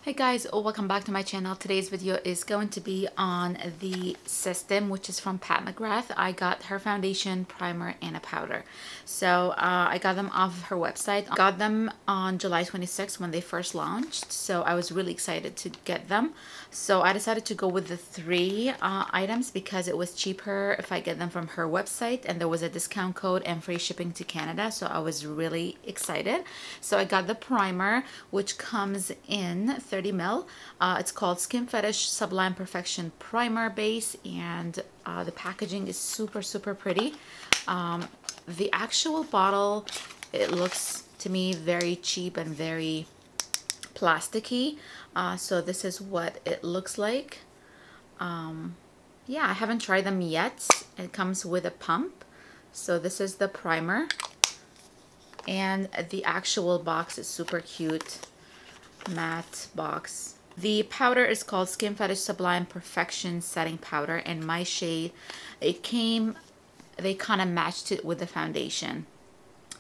Hey guys, welcome back to my channel. Today's video is going to be on the system, which is from Pat McGrath. I got her foundation, primer, and a powder. So I got them off her website. Got them on July 26th when they first launched. So I was really excited to get them. So I decided to go with the three items because it was cheaper if I get them from her website, and there was a discount code and free shipping to Canada. So I was really excited. So I got the primer, which comes in 30 ml. It's called Skin Fetish Sublime Perfection Primer Base, and the packaging is super pretty. The actual bottle, it looks to me very cheap and very plasticky. So this is what it looks like. Yeah, I haven't tried them yet. It comes with a pump. So this is the primer, and the actual box is super cute. Matte box. The powder is called Skin Fetish Sublime Perfection Setting Powder, and my shade, they kind of matched it with the foundation.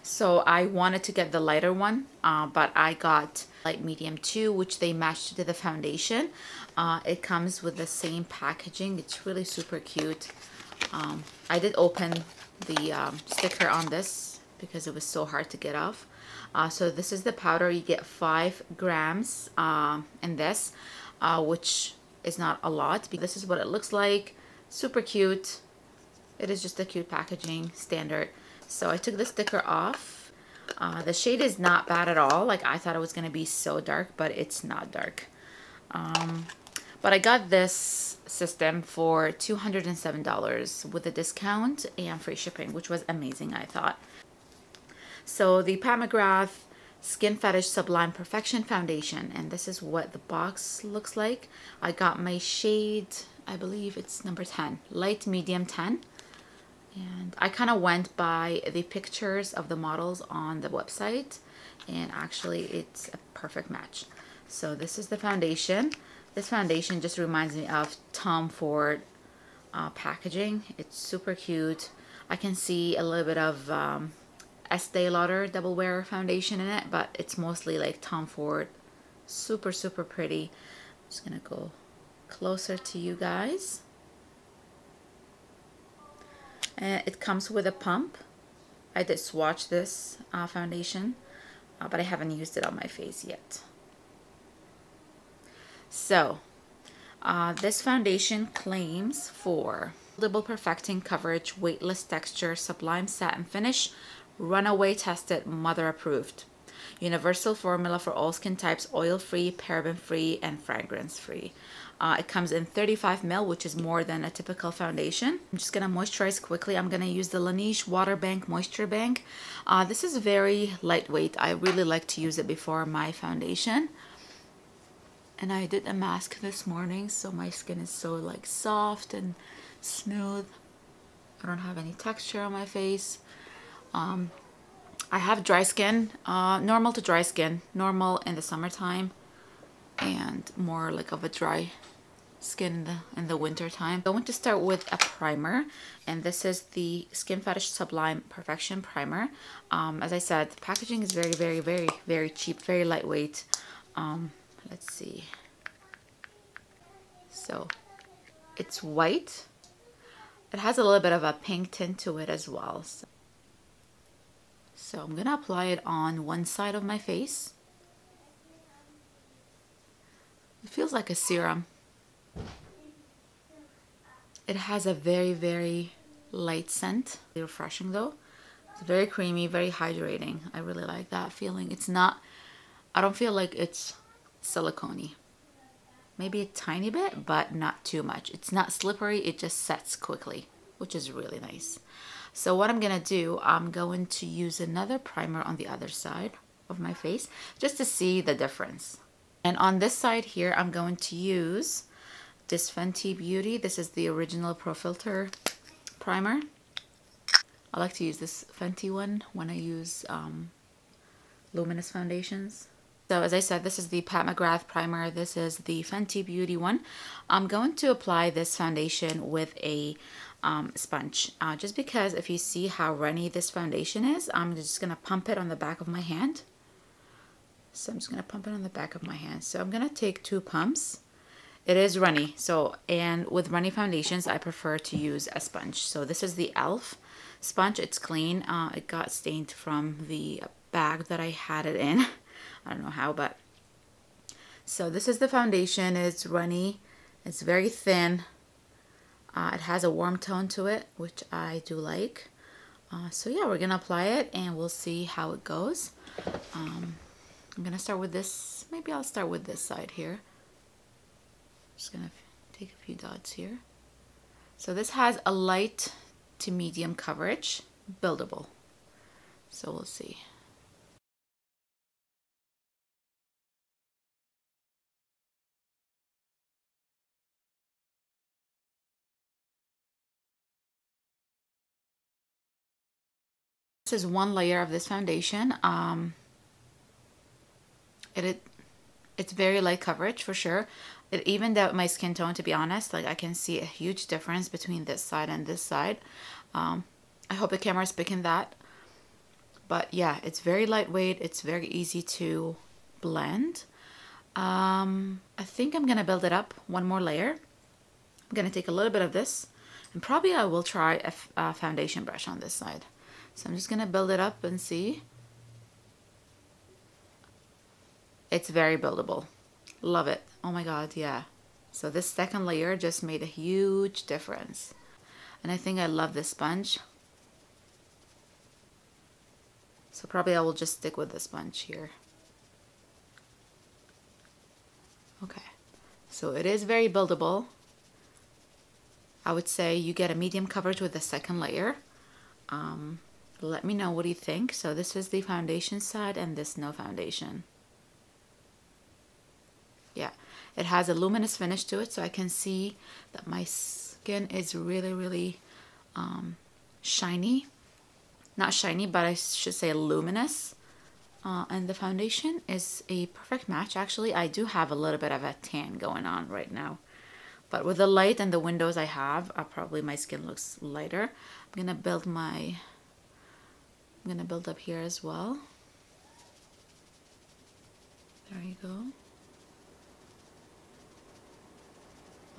So I wanted to get the lighter one, but I got light medium 2, which they matched to the foundation. It comes with the same packaging. It's really super cute. I did open the sticker on this because it was so hard to get off. So this is the powder. You get 5 grams in this, which is not a lot. This is what it looks like. Super cute. It is just a cute packaging, standard. So I took the sticker off. The shade is not bad at all. Like, I thought it was going to be so dark, but it's not dark. But I got this system for $207 with a discount and free shipping, which was amazing, I thought. So the Pat McGrath Skin Fetish Sublime Perfection Foundation, and this is what the box looks like. I got my shade, I believe it's number 10, light medium 10. And I kind of went by the pictures of the models on the website, and actually it's a perfect match. So this is the foundation. This foundation just reminds me of Tom Ford packaging. It's super cute. I can see a little bit of Estee Lauder Double Wear foundation in it, but it's mostly like Tom Ford. Super pretty. I'm just gonna go closer to you guys. And it comes with a pump. I did swatch this foundation, but I haven't used it on my face yet. So this foundation claims for double perfecting coverage, weightless texture, sublime satin finish, runaway tested, mother approved, universal formula for all skin types, oil free, paraben free, and fragrance free. It comes in 35 ml, which is more than a typical foundation. I'm just gonna moisturize quickly. I'm gonna use the Laneige Water Bank Moisture Bank. This is very lightweight. I really like to use it before my foundation. And I did a mask this morning, so my skin is so like soft and smooth. I don't have any texture on my face. I have dry skin, normal to dry skin, normal in the summertime, and more like of a dry skin in the winter time. I want to start with a primer, and this is the Skin Fetish Sublime Perfection Primer. As I said, the packaging is very cheap, very lightweight. Let's see. So it's white. It has a little bit of a pink tint to it as well. So I'm gonna apply it on one side of my face. It feels like a serum. It has a very light scent. Refreshing though. It's very creamy, very hydrating. I really like that feeling. It's not, I don't feel like it's silicone-y. Maybe a tiny bit, but not too much. It's not slippery, it just sets quickly, which is really nice. So what I'm gonna do, I'm going to use another primer on the other side of my face just to see the difference. And on this side here, I'm going to use this Fenty Beauty. This is the original Pro Filter primer. I like to use this Fenty one when I use luminous foundations. So as I said, this is the Pat McGrath primer. This is the Fenty Beauty one. I'm going to apply this foundation with a sponge, just because if you see how runny this foundation is, I'm just gonna pump it on the back of my hand. So I'm just gonna pump it on the back of my hand. So I'm gonna take 2 pumps. It is runny, so, and with runny foundations, I prefer to use a sponge. So this is the e.l.f. sponge. It's clean. It got stained from the bag that I had it in. I don't know how, but so this is the foundation. It's runny. It's very thin. It has a warm tone to it, which I do like. So yeah, we're gonna apply it and we'll see how it goes. I'm gonna start with this. Maybe I'll start with this side here. Just gonna take a few dots here. So this has a light to medium coverage, buildable. So we'll see. This is one layer of this foundation. It's very light coverage for sure. It evened out my skin tone, to be honest. Like, I can see a huge difference between this side and this side. I hope the camera is picking that. But yeah, it's very lightweight. It's very easy to blend. I think I'm gonna build it up one more layer. I'm gonna take a little bit of this, and probably I will try a foundation brush on this side. So I'm just gonna build it up and see. It's very buildable. Love it. Oh my god, yeah. So this second layer just made a huge difference. And I think I love this sponge. So probably I will just stick with the sponge here. Okay. So it is very buildable. I would say you get a medium coverage with the second layer. Let me know, what do you think? So this is the foundation side and this no foundation. Yeah, it has a luminous finish to it, so I can see that my skin is really shiny. Not shiny, but I should say luminous. And the foundation is a perfect match. Actually, I do have a little bit of a tan going on right now. But with the light and the windows I have, probably my skin looks lighter. I'm gonna build up here as well. There you go.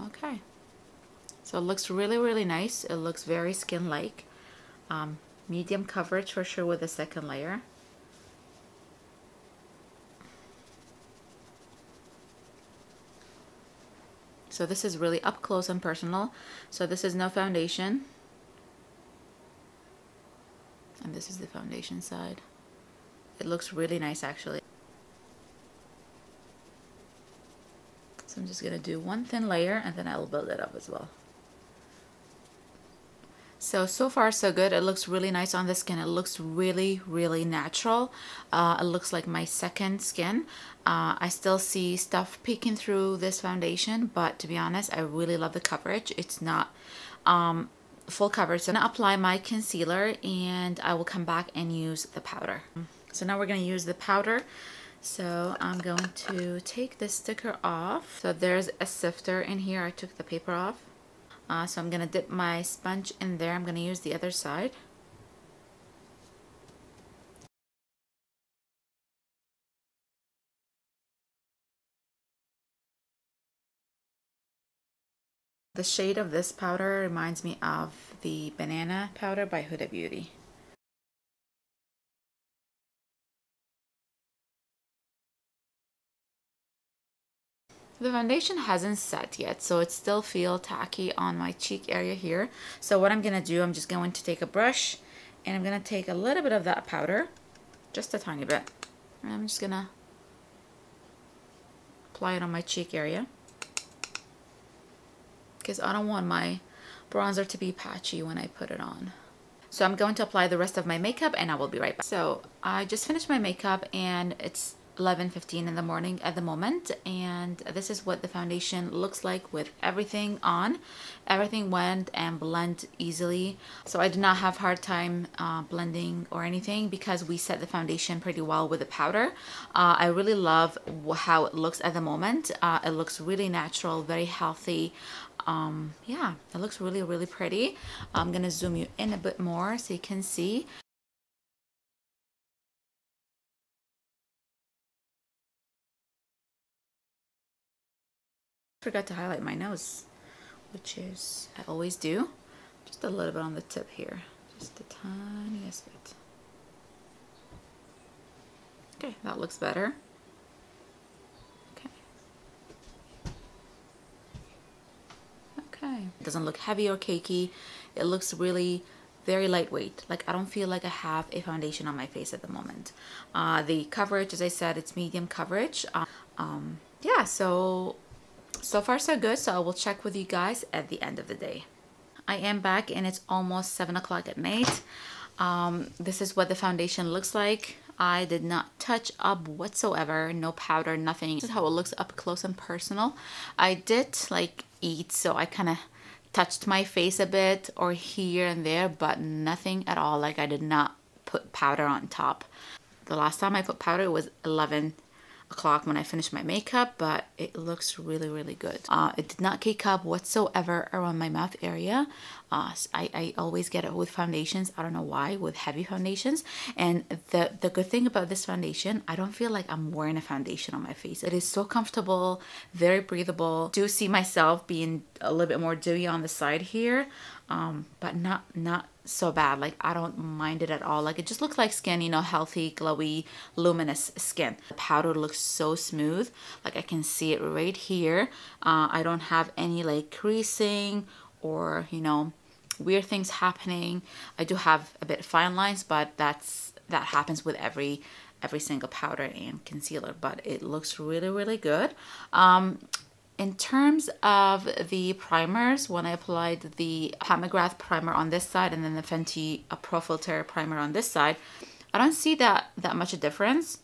Okay. So it looks really nice. It looks very skin-like. Medium coverage for sure with the second layer. So this is really up close and personal. So this is no foundation. And this is the foundation side. It looks really nice, actually. So I'm just gonna do one thin layer and then I will build it up as well. So far so good. It looks really nice on the skin. It looks really natural. It looks like my second skin. I still see stuff peeking through this foundation, but to be honest, I really love the coverage. It's not full coverage. So I'm gonna apply my concealer and I will come back and use the powder. So now we're gonna use the powder. So I'm going to take the sticker off. So there's a sifter in here. I took the paper off. So I'm gonna dip my sponge in there. I'm gonna use the other side. The shade of this powder reminds me of the banana powder by Huda Beauty. The foundation hasn't set yet, so it still feels tacky on my cheek area here. So what I'm gonna do, I'm just going to take a brush and I'm gonna take a little bit of that powder, just a tiny bit. And I'm just gonna apply it on my cheek area because I don't want my bronzer to be patchy when I put it on. So I'm going to apply the rest of my makeup and I will be right back. So I just finished my makeup and it's 11:15 in the morning at the moment, and this is what the foundation looks like with everything on. Everything went and blend easily, so I did not have hard time blending or anything because we set the foundation pretty well with the powder. I really love how it looks at the moment. It looks really natural, very healthy. Yeah, it looks really pretty. I'm gonna zoom you in a bit more so you can see. Forgot to highlight my nose, which is, I always do. Just a little bit on the tip here. Just the tiniest bit. Okay, that looks better. Okay. Okay. It doesn't look heavy or cakey. It looks really very lightweight. Like, I don't feel like I have a foundation on my face at the moment. The coverage, as I said, it's medium coverage. Yeah, so far so good. So I will check with you guys at the end of the day. I am back and it's almost 7 o'clock at night. This is what the foundation looks like. I did not touch up whatsoever, no powder, nothing. This is how it looks up close and personal. I did like eat, so I kind of touched my face a bit or here and there, but nothing at all. Like, I did not put powder on top. The last time I put powder was 11 o'clock when I finished my makeup, but it looks really, really good. It did not cake up whatsoever around my mouth area. I always get it with foundations. I don't know why, with heavy foundations. And the good thing about this foundation, I don't feel like I'm wearing a foundation on my face. It is so comfortable, very breathable. Do see myself being a little bit more dewy on the side here, but not so bad. Like, I don't mind it at all. Like, it just looks like skin, you know, healthy, glowy, luminous skin. The powder looks so smooth. Like, I can see it right here. I don't have any like creasing or, you know, weird things happening. I do have a bit fine lines, but that happens with every single powder and concealer. But it looks really, really good. In terms of the primers, when I applied the Mcgrath primer on this side and then the Fenty Pro Filter primer on this side, I don't see that much a difference.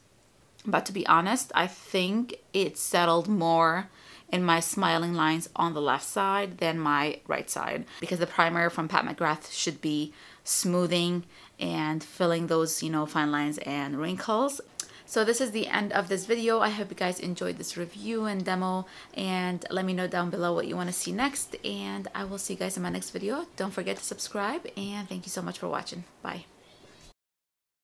But to be honest, I think it settled more in my smiling lines on the left side than my right side, because the primer from Mcgrath should be smoothing and filling those, you know, fine lines and wrinkles. So this is the end of this video. I hope you guys enjoyed this review and demo, and let me know down below what you want to see next, and I will see you guys in my next video. Don't forget to subscribe, and thank you so much for watching. Bye.